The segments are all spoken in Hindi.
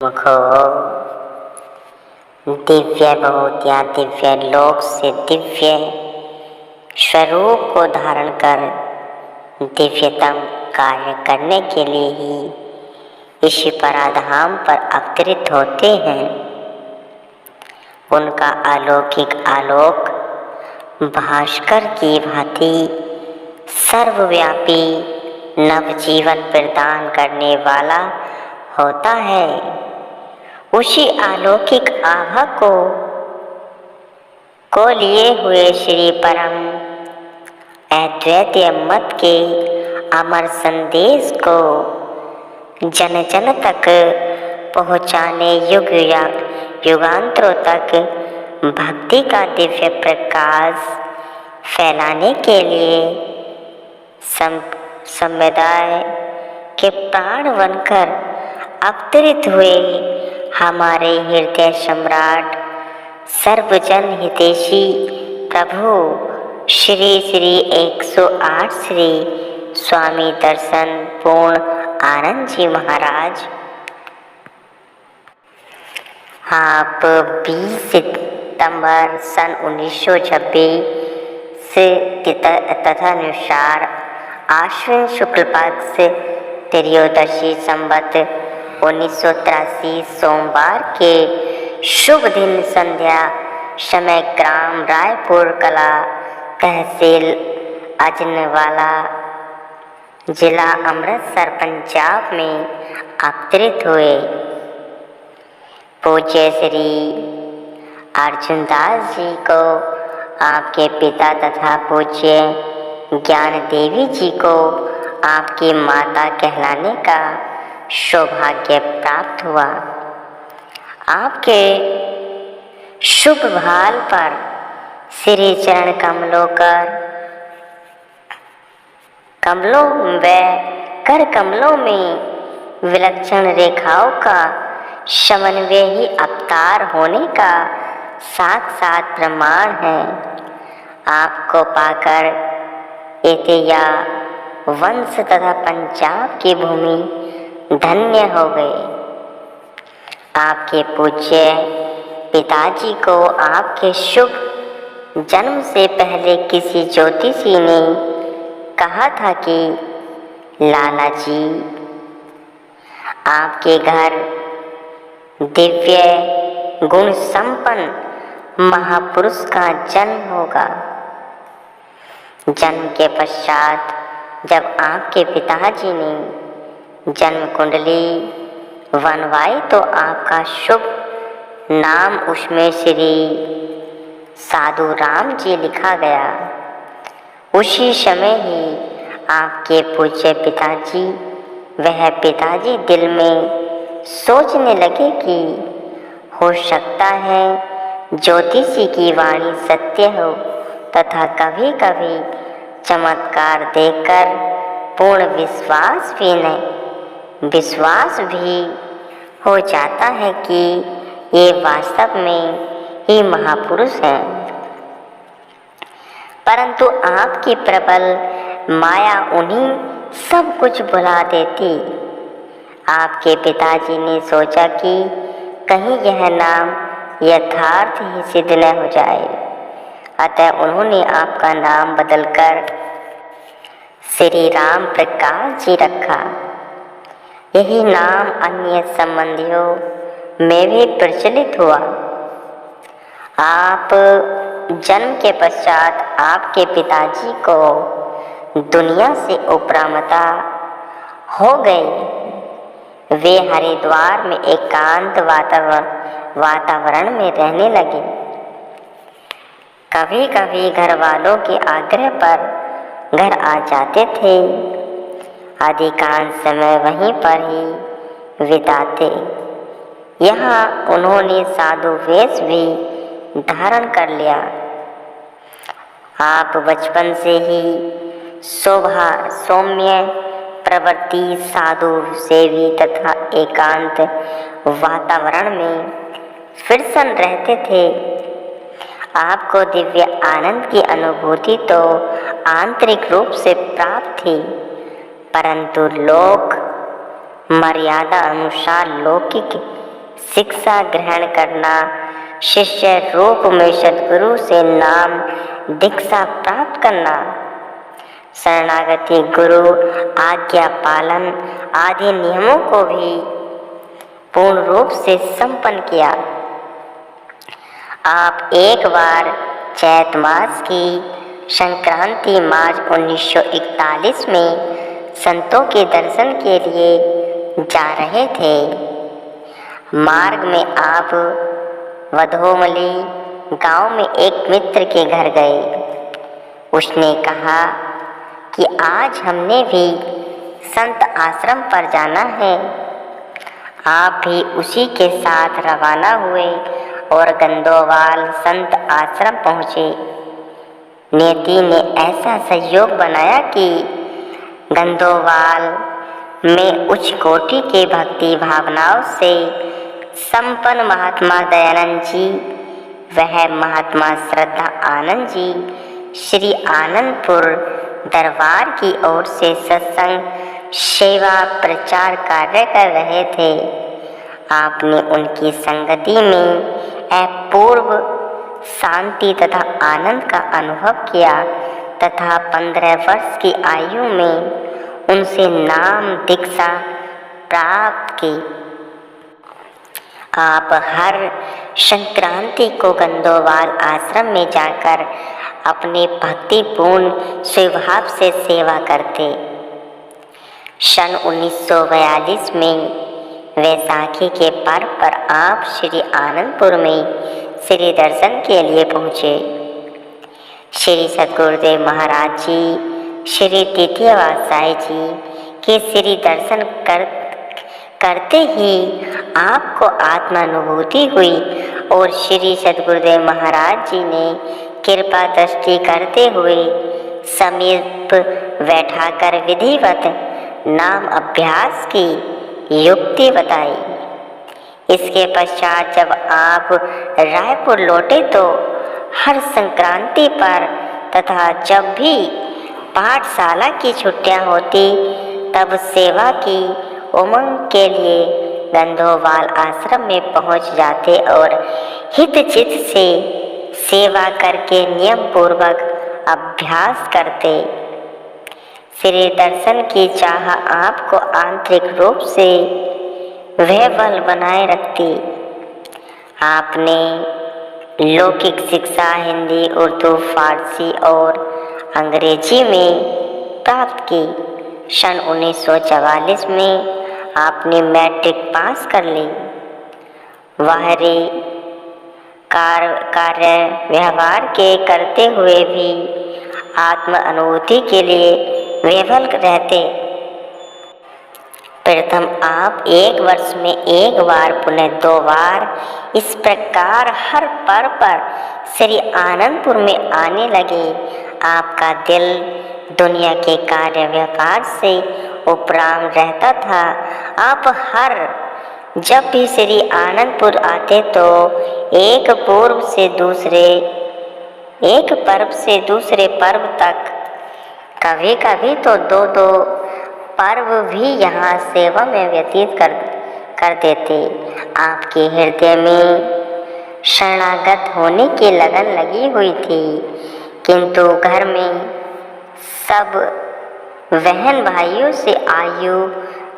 मुखो दिव्य बहुत या दिव्य लोक से दिव्य स्वरूप को धारण कर दिव्यतम कार्य करने के लिए ही इसी पराधाम पर अवतरित होते हैं। उनका अलौकिक आलोक भास्कर की भांति सर्वव्यापी नवजीवन प्रदान करने वाला होता है। उसी अलौकिक आभा को लिए हुए श्री परम अद्वैतीय मत के अमर संदेश को जन जन तक पहुँचाने युगांतरों तक भक्ति का दिव्य प्रकाश फैलाने के लिए समुदाय के प्राण बनकर अवतरित हुए हमारे हृदय सम्राट सर्वजन हितैषी प्रभु श्री श्री 108 श्री स्वामी दर्शन पूर्ण आनंद जी महाराज, आप 20 सितंबर सन 1926 तदनुसार आश्विन शुक्ल पक्ष त्रयोदशी संवत 1983 सोमवार के शुभ दिन संध्या समय ग्राम रायपुर कला तहसील अजनवाला जिला अमृतसर पंजाब में अवतरित हुए। पूज्य श्री अर्जुन दास जी को आपके पिता तथा पूज्य ज्ञान देवी जी को आपकी माता कहलाने का सौभाग्य प्राप्त हुआ। आपके शुभ भाल पर श्री चरण कमलों व कर कमलों में विलक्षण रेखाओं का समन्वय ही अवतार होने का साक्षात प्रमाण है। आपको पाकर एतिया वंश तथा पंजाब की भूमि धन्य हो गई। आपके पूज्य पिताजी को आपके शुभ जन्म से पहले किसी ज्योतिषी ने कहा था कि लाला जी, आपके घर दिव्य गुण संपन्न महापुरुष का जन्म होगा। जन्म के पश्चात जब आपके पिताजी ने जन्म कुंडली बनवाई तो आपका शुभ नाम उसमें श्री साधु राम जी लिखा गया। उसी समय ही आपके पूज्य पिताजी पिताजी दिल में सोचने लगे कि हो सकता है ज्योतिषी की वाणी सत्य हो तथा कभी कभी चमत्कार देखकर पूर्ण विश्वास भी हो जाता है कि ये वास्तव में ही महापुरुष हैं। परंतु आपकी प्रबल माया उन्हीं सब कुछ भुला देती। आपके पिताजी ने सोचा कि कहीं यह नाम यथार्थ ही सिद्ध न हो जाए, अतः उन्होंने आपका नाम बदलकर श्री राम प्रकाश जी रखा। यही नाम अन्य संबंधियों में भी प्रचलित हुआ। आप जन्म के पश्चात आपके पिताजी को दुनिया से उपरामता हो गए। वे हरिद्वार में एकांत वातावरण में रहने लगे। कभी कभी घर वालों के आग्रह पर घर आ जाते थे। अधिकांश समय वहीं पर ही बिताते। यहाँ उन्होंने साधु वेश भी धारण कर लिया। आप बचपन से ही सौम्य प्रवृत्ति, साधु सेवी तथा एकांत वातावरण में प्रसन्न रहते थे। आपको दिव्य आनंद की अनुभूति तो आंतरिक रूप से प्राप्त थी, परंतु लोक मर्यादा अनुसार लौकिक शिक्षा ग्रहण करना, शिष्य रूप में सद्गुरु से नाम दीक्षा प्राप्त करना, शरणागति, गुरु आज्ञा पालन आदि नियमों को भी पूर्ण रूप से संपन्न किया। आप एक बार चैत मास की संक्रांति मार्च 1941 में संतों के दर्शन के लिए जा रहे थे। मार्ग में आप वधोमली गांव में एक मित्र के घर गए। उसने कहा कि आज हमने भी संत आश्रम पर जाना है। आप भी उसी के साथ रवाना हुए और गंदोवाल संत आश्रम पहुँचे। नियति ने ऐसा संयोग बनाया कि गंदोवाल में उच्च कोटि के भक्ति भावनाओं से संपन्न महात्मा दयानंद जी, वह महात्मा श्रद्धा आनंद जी श्री आनंदपुर दरबार की ओर से सत्संग सेवा प्रचार कार्य कर रहे थे। आपने उनकी संगति में अपूर्व शांति तथा आनंद का अनुभव किया तथा 15 वर्ष की आयु में उनसे नाम दीक्षा प्राप्त की। आप हर संक्रांति को गंदोवाल आश्रम में जाकर अपने भक्तिपूर्ण स्वभाव से सेवा करते। सन 1942 में वैसाखी के पर्व पर आप श्री आनंदपुर में श्री दर्शन के लिए पहुँचे। श्री सद्गुरुदेव महाराज जी, श्री तृतीयवाद साई जी के श्री दर्शन करते ही आपको आत्मानुभूति हुई और श्री सद्गुरुदेव महाराज जी ने कृपा दृष्टि करते हुए समीप बैठाकर विधिवत नाम अभ्यास की युक्ति बताई। इसके पश्चात जब आप रायपुर लौटे तो हर संक्रांति पर तथा जब भी पाठशाला की छुट्टियां होती तब सेवा की उमंग के लिए गंदोवाल आश्रम में पहुंच जाते और हितचित से सेवा करके नियम पूर्वक अभ्यास करते। श्री दर्शन की चाह आपको आंतरिक रूप से वह बल बनाए रखती। आपने लौकिक शिक्षा हिंदी, उर्दू, फारसी और अंग्रेजी में प्राप्त की। सन 1944 में आपने मैट्रिक पास कर ली। बाहरी कार्य व्यवहार के करते हुए भी आत्म अनुभूति के लिए विफल रहते। प्रथम आप एक वर्ष में एक बार पुनः 2 बार इस प्रकार हर पर्व पर श्री आनंदपुर में आने लगे। आपका दिल दुनिया के कार्य व्यापार से उपराम रहता था। आप जब भी श्री आनंदपुर आते तो एक पर्व से दूसरे पर्व तक, कभी कभी तो 2 पर्व भी यहाँ सेवा में व्यतीत कर देते। आपके हृदय में शरणागत होने की लगन लगी हुई थी, किंतु घर में सब बहन भाइयों से आयु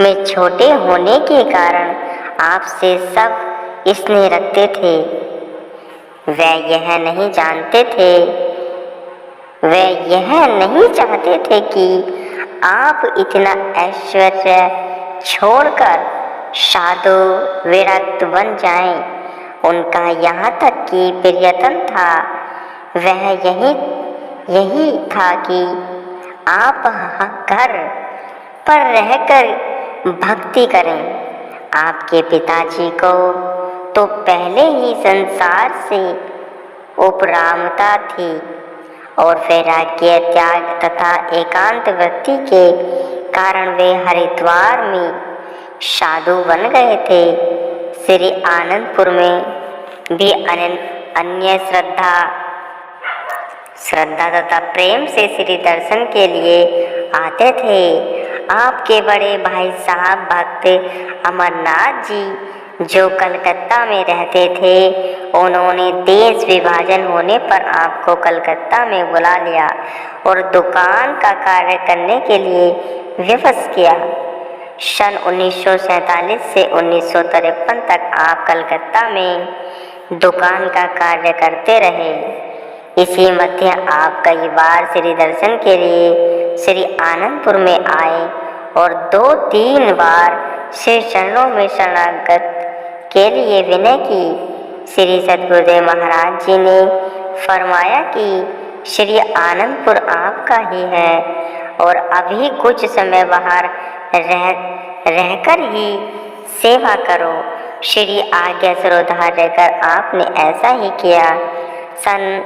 में छोटे होने के कारण आपसे सब स्नेह रखते थे। वे यह नहीं चाहते थे कि आप इतना ऐश्वर्य छोड़कर साधु विरक्त बन जाएं। उनका यहाँ तक कि प्रयत्न था, वह यही था कि आप घर पर रहकर भक्ति करें। आपके पिताजी को तो पहले ही संसार से उपरामता थी और वैराग्य, त्याग तथा एकांत वृत्ति के कारण वे हरिद्वार में साधु बन गए थे। श्री आनंदपुर में भी अन्य श्रद्धा तथा प्रेम से श्री दर्शन के लिए आते थे। आपके बड़े भाई साहब भक्त अमरनाथ जी जो कलकत्ता में रहते थे, उन्होंने देश विभाजन होने पर आपको कलकत्ता में बुला लिया और दुकान का कार्य करने के लिए विवश किया। सन 1947 से 1953 तक आप कलकत्ता में दुकान का कार्य करते रहे। इसी मध्य आप कई बार श्री दर्शन के लिए श्री आनंदपुर में आए और 2-3 बार श्री चरणों में शरणागत के लिए विनय की। श्री सद्गुरुदेव महाराज जी ने फरमाया कि श्री आनंदपुर आपका ही है और अभी कुछ समय बाहर रहकर ही सेवा करो। श्री आज्ञा सिरोधार रहकर आपने ऐसा ही किया। सन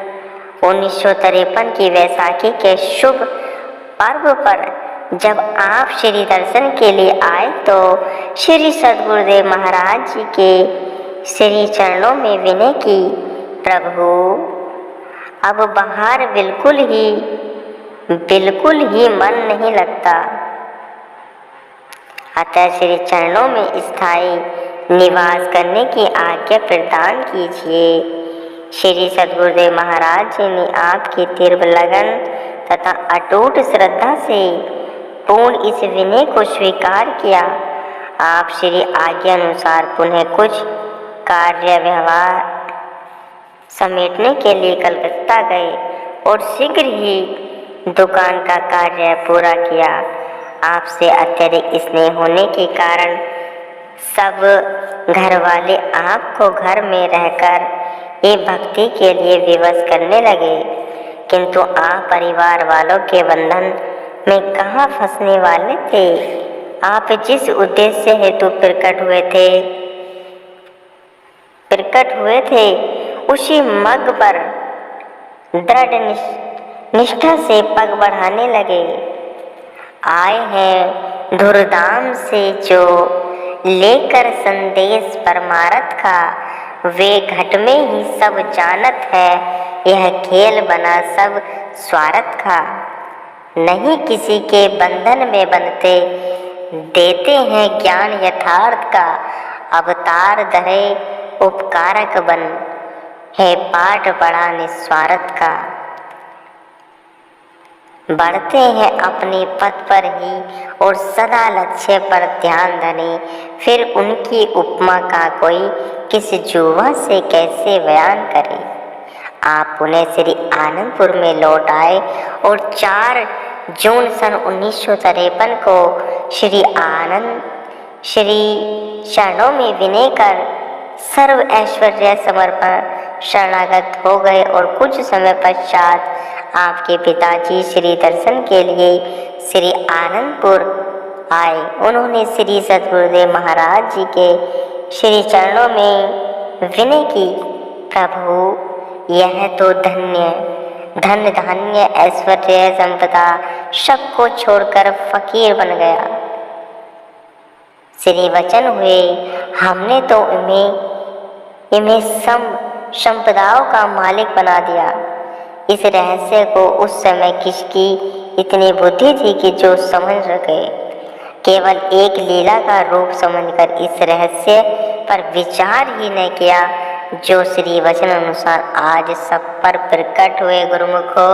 1953 की वैसाखी के शुभ पर्व पर जब आप श्री दर्शन के लिए आए तो श्री सद्गुरुदेव महाराज जी के श्री चरणों में विनय की, प्रभु अब बाहर बिल्कुल ही मन नहीं लगता, अतः श्री चरणों में स्थायी निवास करने की आज्ञा प्रदान कीजिए। श्री सद्गुरुदेव महाराज जी ने आपकी तीव्र लगन तथा अटूट श्रद्धा से पूर्ण इस विनय को स्वीकार किया। आप श्री आज्ञा अनुसार पुनः कुछ कार्य व्यवहार समेटने के लिए कलकत्ता गए और शीघ्र ही दुकान का कार्य पूरा किया। आपसे अत्यधिक स्नेह होने के कारण सब घर वाले आपको घर में रहकर ये भक्ति के लिए विवश करने लगे, किंतु आप परिवार वालों के बंधन में कहाँ फंसने वाले थे। आप जिस उद्देश्य हेतु प्रकट हुए थे उसी मग पर दृढ़ निष्ठा से पग बढ़ाने लगे। आए हैं धुरधाम से जो लेकर संदेश परमारथ का, वे घट में ही सब जानत है, यह खेल बना सब स्वार्थ का। नहीं किसी के बंधन में बनते, देते हैं ज्ञान यथार्थ का। अवतार धरे उपकारक बन, है पाठ बड़ा निस्वार्थ का। बढ़ते हैं अपने पथ पर ही और सदा लक्ष्य पर ध्यान धने, फिर उनकी उपमा का कोई किस जुवा से कैसे बयान करे। आप पुणे श्री आनंदपुर में लौट आए और 4 जून सन 1953 को श्री चरणों में विनय कर सर्व ऐश्वर्य समर्पण शरणागत हो गए और कुछ समय पश्चात आपके पिताजी श्री दर्शन के लिए श्री आनंदपुर आए। उन्होंने श्री सद्गुरुदेव महाराज जी के श्री चरणों में विनय की, प्रभु यह तो धन धान्य ऐश्वर्य संपदा सब को छोड़कर फकीर बन गया। श्री वचन हुए, हमने तो इन्हें संपदाओं का मालिक बना दिया। इस रहस्य को उस समय किसकी इतनी बुद्धि थी कि जो समझ सके। केवल एक लीला का रूप समझकर इस रहस्य पर विचार ही न किया जो श्री वचन अनुसार आज सब पर प्रकट हुए। गुरुमुखो।